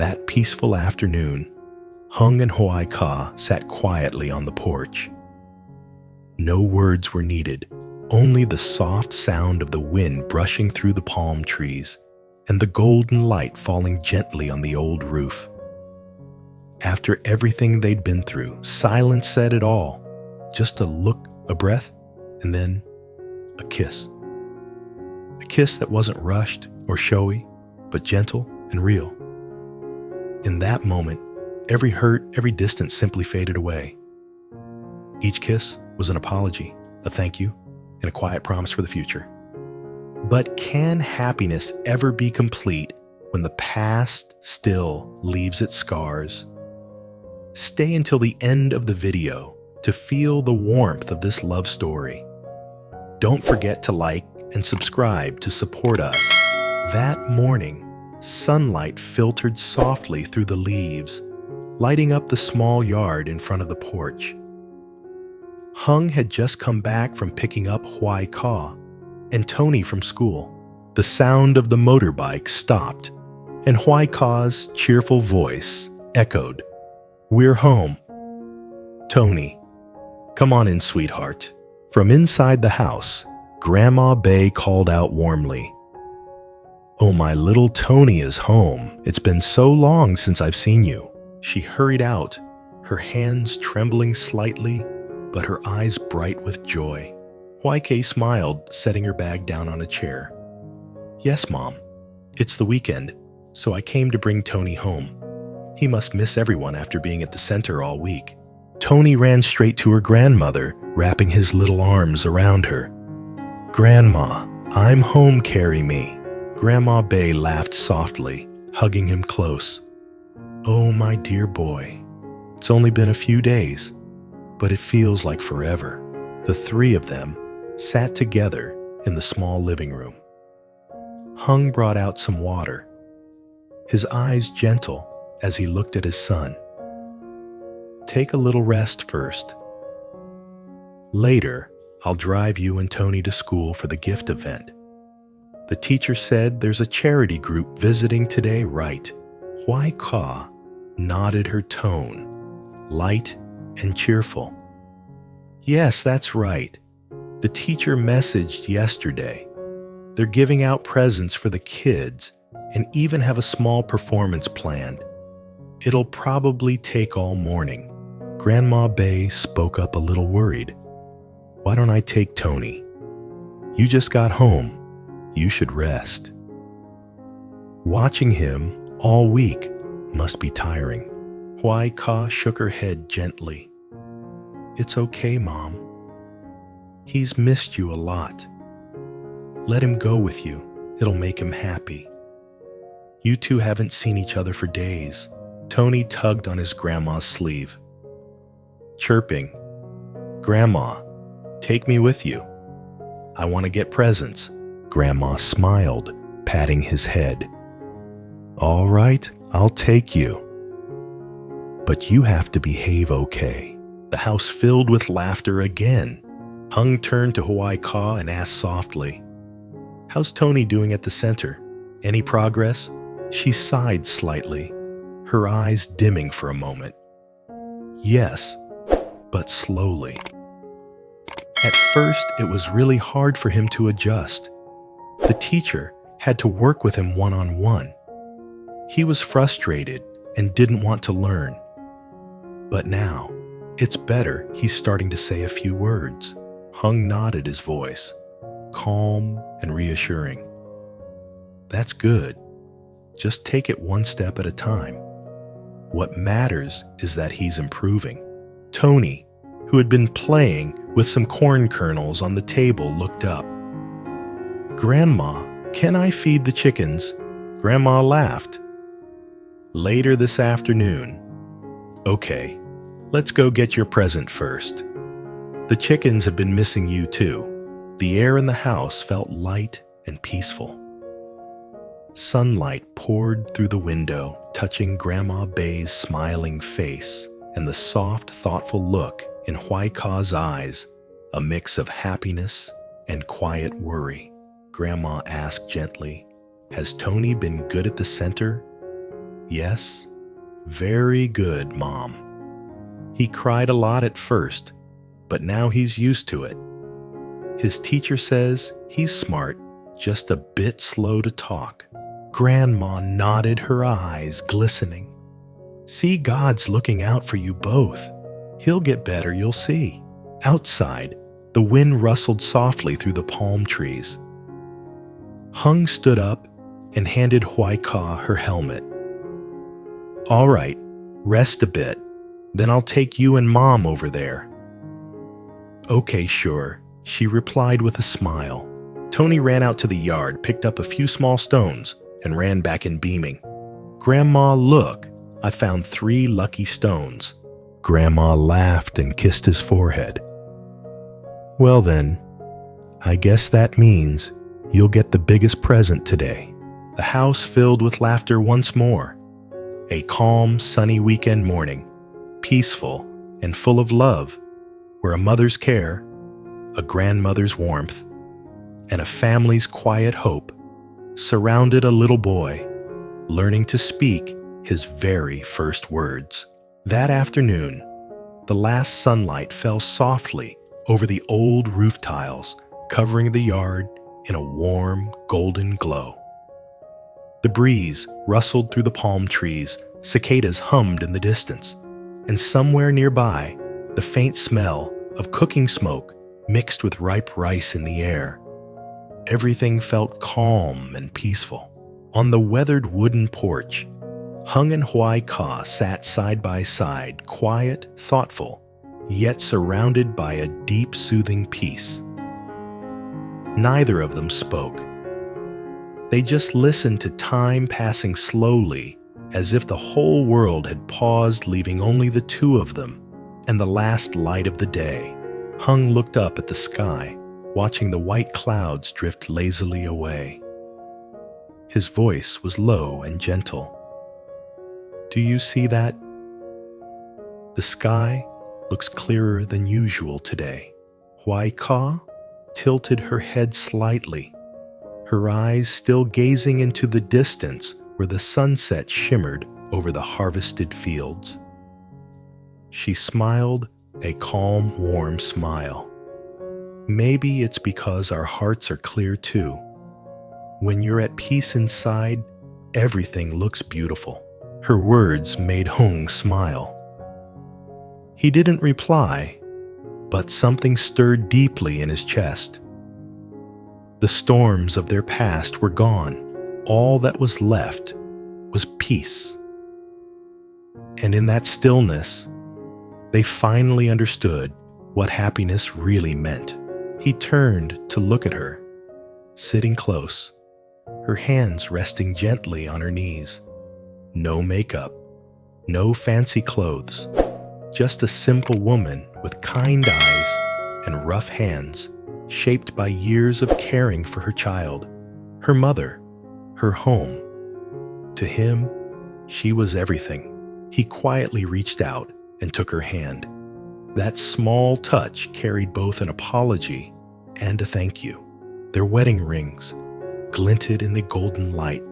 That peaceful afternoon, Hung and Hoai Ca sat quietly on the porch. No words were needed, only the soft sound of the wind brushing through the palm trees and the golden light falling gently on the old roof. After everything they'd been through, silence said it all. Just a look, a breath, and then a kiss. A kiss that wasn't rushed or showy, but gentle and real. In that moment, every hurt, every distance simply faded away. Each kiss was an apology, a thank you, and a quiet promise for the future. But can happiness ever be complete when the past still leaves its scars? Stay until the end of the video to feel the warmth of this love story. Don't forget to like and subscribe to support us. That morning, sunlight filtered softly through the leaves, lighting up the small yard in front of the porch. Hung had just come back from picking up Hoai Ca and Tony from school. The sound of the motorbike stopped, and Hoai Ca's cheerful voice echoed, "We're home." "Tony, come on in, sweetheart." From inside the house, Grandma Bay called out warmly, "Oh, my little Tony is home. It's been so long since I've seen you." She hurried out, her hands trembling slightly, but her eyes bright with joy. Hoai Ca smiled, setting her bag down on a chair. "Yes, Mom. It's the weekend, so I came to bring Tony home. He must miss everyone after being at the center all week." Tony ran straight to her grandmother, wrapping his little arms around her. "Grandma, I'm home, carry me." Grandma Bay laughed softly, hugging him close. "Oh, my dear boy, it's only been a few days, but it feels like forever." The three of them sat together in the small living room. Hung brought out some water, his eyes gentle as he looked at his son. "Take a little rest first. Later, I'll drive you and Tony to school for the gift event. The teacher said there's a charity group visiting today, right?" Hoai Ca nodded, her tone light and cheerful. "Yes, that's right. The teacher messaged yesterday. They're giving out presents for the kids and even have a small performance planned. It'll probably take all morning." Grandma Bay spoke up a little worried. "Why don't I take Tony? You just got home. You should rest." Watching him all week must be tiring. Hoai Ca shook her head gently. "It's okay, Mom. He's missed you a lot. Let him go with you. It'll make him happy. You two haven't seen each other for days." Tony tugged on his grandma's sleeve, chirping, "Grandma, take me with you. I want to get presents." Grandma smiled, patting his head. "All right, I'll take you. But you have to behave okay." The house filled with laughter again. Hung turned to Hoai Ca and asked softly, "How's Tony doing at the center? Any progress?" She sighed slightly, her eyes dimming for a moment. "Yes, but slowly." At first, it was really hard for him to adjust. The teacher had to work with him one-on-one. He was frustrated and didn't want to learn. But now, it's better. He's starting to say a few words. Hung nodded, his voice calm and reassuring. "That's good. Just take it one step at a time. What matters is that he's improving." Tony, who had been playing with some corn kernels on the table, looked up. "Grandma, can I feed the chickens?" Grandma laughed. "Later this afternoon." "Okay, let's go get your present first. The chickens have been missing you too." The air in the house felt light and peaceful. Sunlight poured through the window, touching Grandma Bay's smiling face and the soft, thoughtful look in Hoai Ca's eyes, a mix of happiness and quiet worry. Grandma asked gently, "Has Tony been good at the center?" Yes, very good, Mom. He cried a lot at first, but now he's used to it. His teacher says he's smart, just a bit slow to talk. Grandma nodded, her eyes glistening. See, God's looking out for you both. He'll get better, you'll see. Outside, the wind rustled softly through the palm trees. Hung stood up and handed Hoai Ca her helmet. All right, rest a bit, then I'll take you and Mom over there. Okay, sure, she replied with a smile. Tony ran out to the yard, picked up a few small stones, and ran back in beaming. Grandma, look, I found 3 lucky stones. Grandma laughed and kissed his forehead. Well then, I guess that means you'll get the biggest present today. The house filled with laughter once more. A calm, sunny weekend morning, peaceful and full of love, where a mother's care, a grandmother's warmth, and a family's quiet hope surrounded a little boy, learning to speak his very first words. That afternoon, the last sunlight fell softly over the old roof tiles, covering the yard in a warm, golden glow. The breeze rustled through the palm trees, cicadas hummed in the distance, and somewhere nearby, the faint smell of cooking smoke mixed with ripe rice in the air. Everything felt calm and peaceful. On the weathered wooden porch, Hung and Hoai Ca sat side by side, quiet, thoughtful, yet surrounded by a deep, soothing peace. Neither of them spoke. They just listened to time passing slowly, as if the whole world had paused, leaving only the two of them and the last light of the day. Hung looked up at the sky, watching the white clouds drift lazily away. His voice was low and gentle. Do you see that? The sky looks clearer than usual today. Hoai Ca tilted her head slightly, her eyes still gazing into the distance where the sunset shimmered over the harvested fields. She smiled a calm, warm smile. Maybe it's because our hearts are clear too. When you're at peace inside, everything looks beautiful. Her words made Hung smile. He didn't reply, but something stirred deeply in his chest. The storms of their past were gone. All that was left was peace. And in that stillness, they finally understood what happiness really meant. He turned to look at her, sitting close, her hands resting gently on her knees. No makeup, no fancy clothes, just a simple woman with kind eyes and rough hands, shaped by years of caring for her child, her mother, her home. To him, she was everything. He quietly reached out and took her hand. That small touch carried both an apology and a thank you. Their wedding rings glinted in the golden light,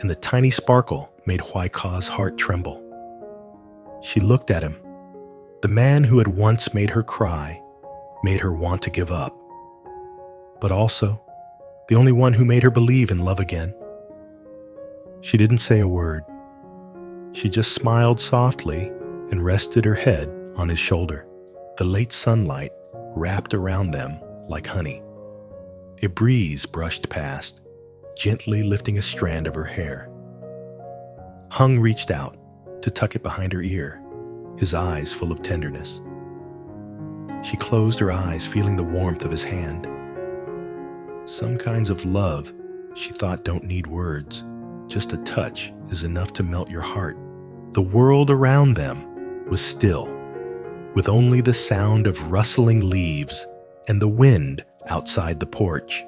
and the tiny sparkle made Hoai Ca's heart tremble. She looked at him. The man who had once made her cry, made her want to give up, but also the only one who made her believe in love again. She didn't say a word. She just smiled softly and rested her head on his shoulder. The late sunlight wrapped around them like honey. A breeze brushed past, gently lifting a strand of her hair. Hung reached out to tuck it behind her ear, his eyes full of tenderness. She closed her eyes, feeling the warmth of his hand. Some kinds of love, she thought, don't need words. Just a touch is enough to melt your heart. The world around them was still, with only the sound of rustling leaves and the wind outside the porch.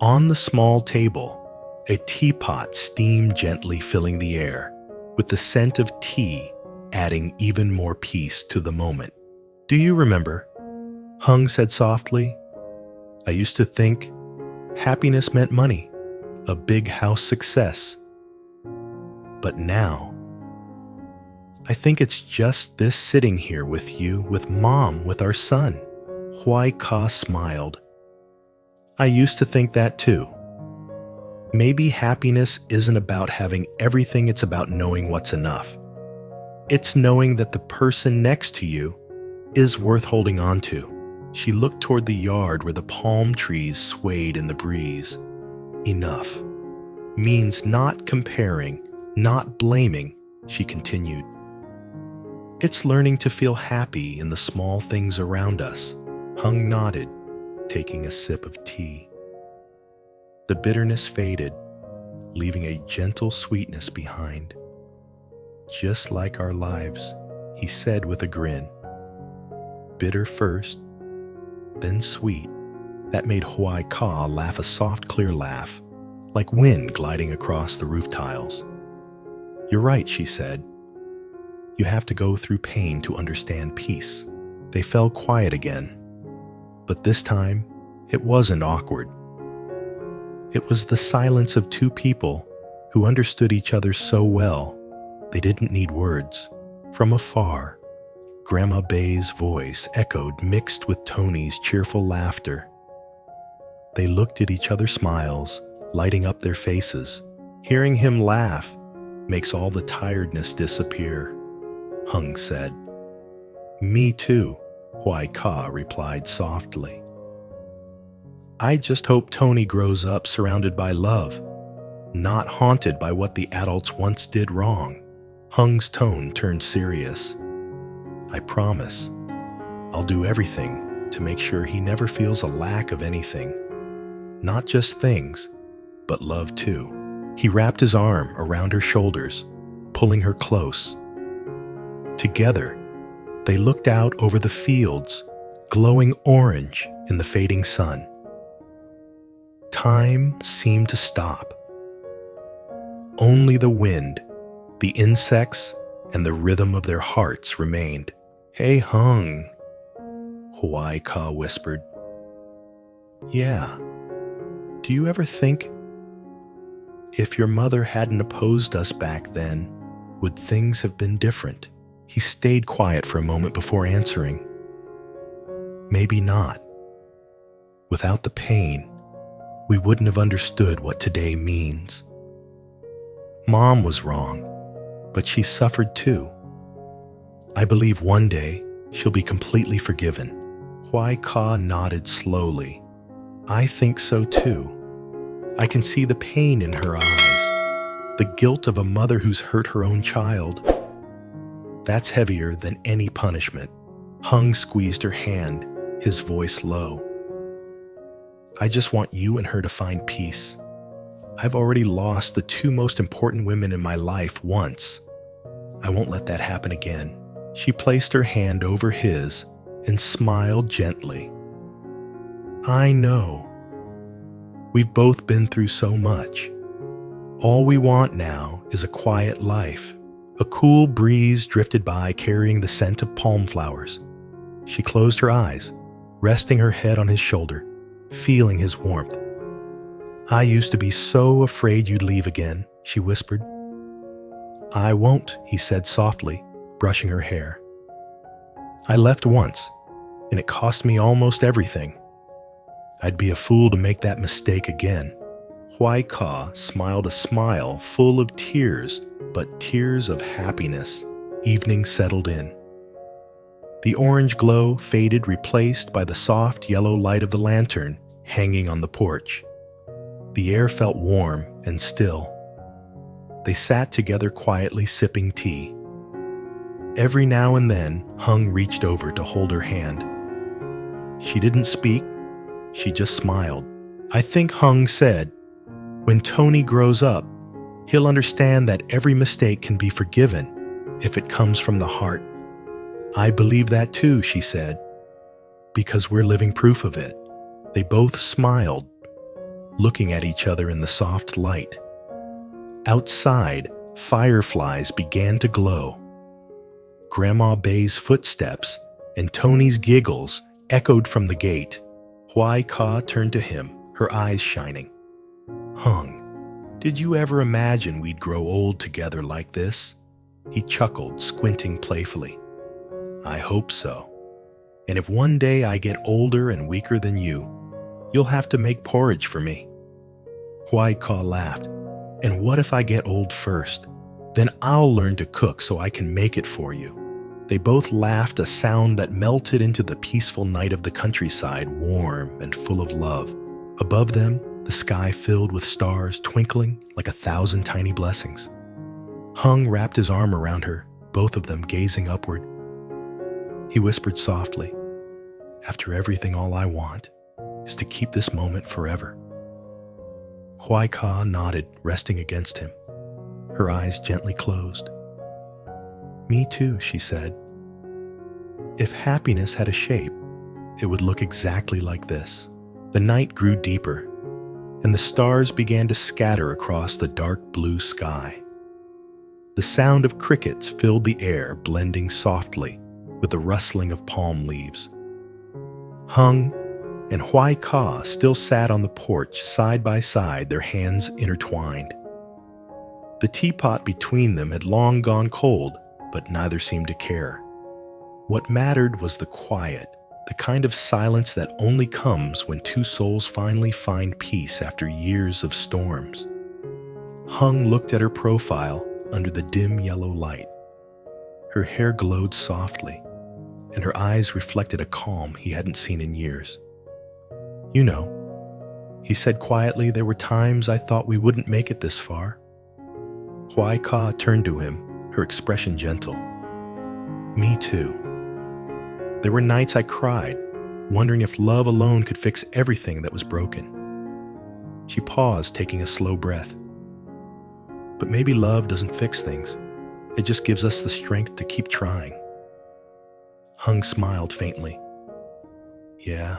On the small table, a teapot steamed gently, filling the air, with the scent of tea adding even more peace to the moment. Do you remember? Hung said softly. I used to think happiness meant money, a big house success. But now, I think it's just this sitting here with you, with Mom, with our son. Hoai Ca smiled. I used to think that too. Maybe happiness isn't about having everything, it's about knowing what's enough. It's knowing that the person next to you is worth holding on to. She looked toward the yard where the palm trees swayed in the breeze. Enough means not comparing, not blaming, she continued. It's learning to feel happy in the small things around us. Hung nodded, taking a sip of tea. The bitterness faded, leaving a gentle sweetness behind. Just like our lives, he said with a grin. Bitter first, then sweet. That made Hoai Ca laugh a soft, clear laugh, like wind gliding across the roof tiles. You're right, she said. You have to go through pain to understand peace. They fell quiet again, but this time it wasn't awkward. It was the silence of two people who understood each other so well they didn't need words. From afar, Grandma Bay's voice echoed, mixed with Tony's cheerful laughter. They looked at each other's smiles, lighting up their faces. Hearing him laugh makes all the tiredness disappear, Hung said. Me too, Hoai Ca replied softly. I just hope Tony grows up surrounded by love, not haunted by what the adults once did wrong. Hung's tone turned serious. I promise, I'll do everything to make sure he never feels a lack of anything. Not just things, but love too. He wrapped his arm around her shoulders, pulling her close. Together, they looked out over the fields, glowing orange in the fading sun. Time seemed to stop. Only the wind, the insects, and the rhythm of their hearts remained. Hey, Hung, Hoai Ca whispered. Yeah, do you ever think, if your mother hadn't opposed us back then, would things have been different? He stayed quiet for a moment before answering. Maybe not. Without the pain, we wouldn't have understood what today means. Mom was wrong, but she suffered too. I believe one day she'll be completely forgiven. Hoai Ca nodded slowly. I think so too. I can see the pain in her eyes, the guilt of a mother who's hurt her own child. That's heavier than any punishment. Hung squeezed her hand, his voice low. I just want you and her to find peace. I've already lost the two most important women in my life once. I won't let that happen again. She placed her hand over his and smiled gently. I know. We've both been through so much. All we want now is a quiet life. A cool breeze drifted by carrying the scent of palm flowers. She closed her eyes, resting her head on his shoulder, feeling his warmth. I used to be so afraid you'd leave again, she whispered. I won't, he said softly, brushing her hair. I left once, and it cost me almost everything. I'd be a fool to make that mistake again. Hoai Ca smiled a smile full of tears, but tears of happiness. Evening settled in. The orange glow faded, replaced by the soft yellow light of the lantern hanging on the porch. The air felt warm and still. They sat together quietly sipping tea. Every now and then, Hung reached over to hold her hand. She didn't speak, she just smiled. I think Hung said, when Tony grows up, he'll understand that every mistake can be forgiven if it comes from the heart. I believe that too, she said, because we're living proof of it. They both smiled, looking at each other in the soft light. Outside, fireflies began to glow. Grandma Bay's footsteps and Tony's giggles echoed from the gate. Hoai Ca turned to him, her eyes shining. Hung, Did you ever imagine we'd grow old together like this? He chuckled, squinting playfully. I hope so. And if one day I get older and weaker than you, you'll have to make porridge for me. Hoai Ca laughed. And what if I get old first? Then I'll learn to cook so I can make it for you. They both laughed, a sound that melted into the peaceful night of the countryside, warm and full of love. Above them, the sky filled with stars twinkling like 1,000 tiny blessings. Hung wrapped his arm around her, both of them gazing upward. He whispered softly, after everything, all I want is to keep this moment forever. Hoai Ca nodded, resting against him, her eyes gently closed. Me too, she said. If happiness had a shape, it would look exactly like this. The night grew deeper, and the stars began to scatter across the dark blue sky. The sound of crickets filled the air, blending softly with the rustling of palm leaves. Hung and Hoai Ca still sat on the porch side by side, their hands intertwined. The teapot between them had long gone cold, but neither seemed to care. What mattered was the quiet, the kind of silence that only comes when two souls finally find peace after years of storms. Hung looked at her profile under the dim yellow light. Her hair glowed softly, and her eyes reflected a calm he hadn't seen in years. You know, he said quietly, there were times I thought we wouldn't make it this far. Hoai Ca turned to him, her expression gentle. Me too. There were nights I cried, wondering if love alone could fix everything that was broken. She paused, taking a slow breath. But maybe love doesn't fix things. It just gives us the strength to keep trying. Hung smiled faintly. Yeah.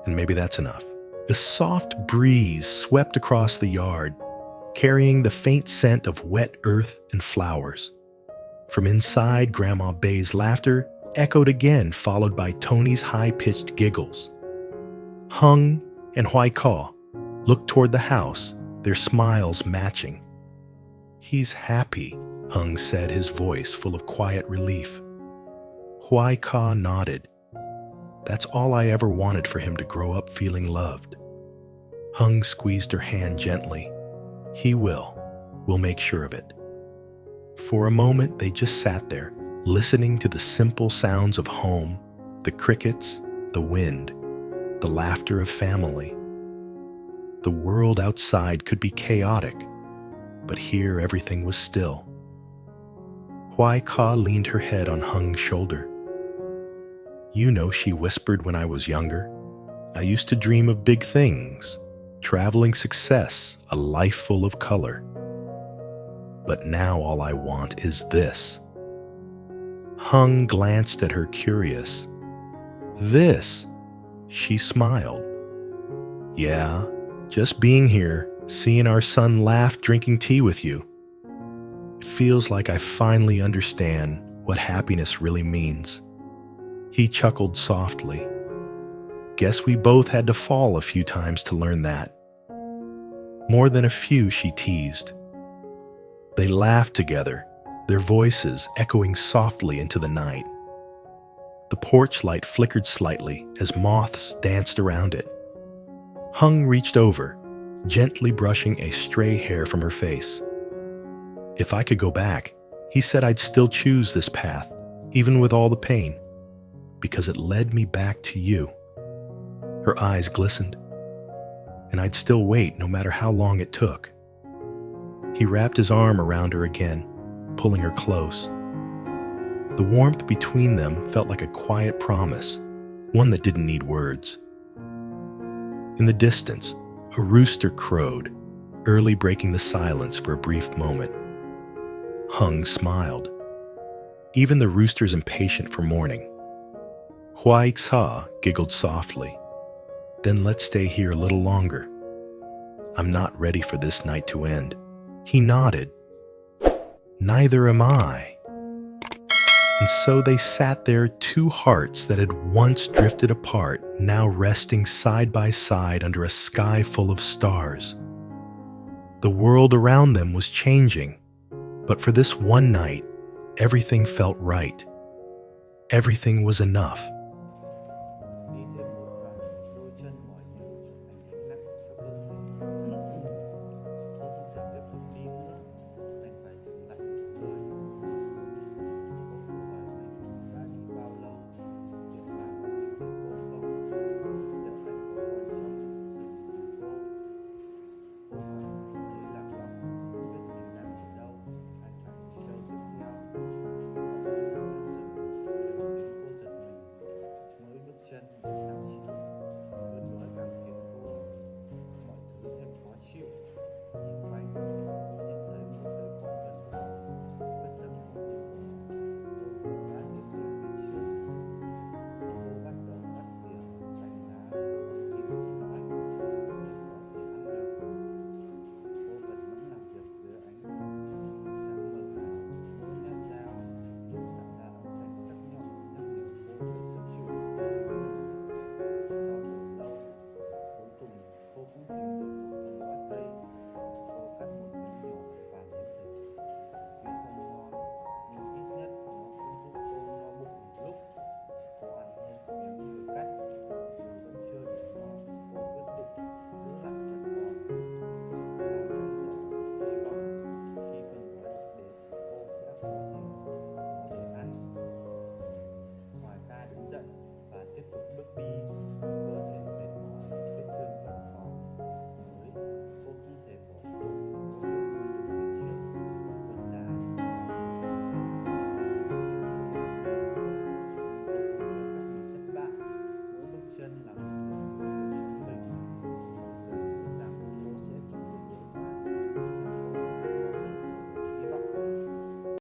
And maybe that's enough. A soft breeze swept across the yard, carrying the faint scent of wet earth and flowers. From inside, Grandma Bay's laughter echoed again, followed by Tony's high-pitched giggles. Hung and Hoai Ca looked toward the house, their smiles matching. He's happy, Hung said, his voice full of quiet relief. Hoai Ca nodded. That's all I ever wanted, for him to grow up feeling loved. Hung squeezed her hand gently. He will. We'll make sure of it. For a moment, they just sat there, listening to the simple sounds of home, the crickets, the wind, the laughter of family. The world outside could be chaotic, but here everything was still. Hoai Ca leaned her head on Hung's shoulder. You know, she whispered, when I was younger, I used to dream of big things, traveling success, a life full of color. But now all I want is this. Hung glanced at her, curious. This? She smiled. Yeah, just being here, seeing our son laugh, drinking tea with you. It feels like I finally understand what happiness really means. He chuckled softly. Guess we both had to fall a few times to learn that. More than a few, she teased. They laughed together, their voices echoing softly into the night. The porch light flickered slightly as moths danced around it. Hung reached over, gently brushing a stray hair from her face. If I could go back, he said I'd still choose this path, even with all the pain, because it led me back to you. Her eyes glistened, and I'd still wait no matter how long it took. He wrapped his arm around her again, pulling her close. The warmth between them felt like a quiet promise, one that didn't need words. In the distance, a rooster crowed, early breaking the silence for a brief moment. Hung smiled. Even the rooster's impatient for morning. Hoai Ca giggled softly. Then let's stay here a little longer. I'm not ready for this night to end. He nodded. Neither am I. And so they sat there, two hearts that had once drifted apart, now resting side by side under a sky full of stars. The world around them was changing, but for this one night, everything felt right. Everything was enough.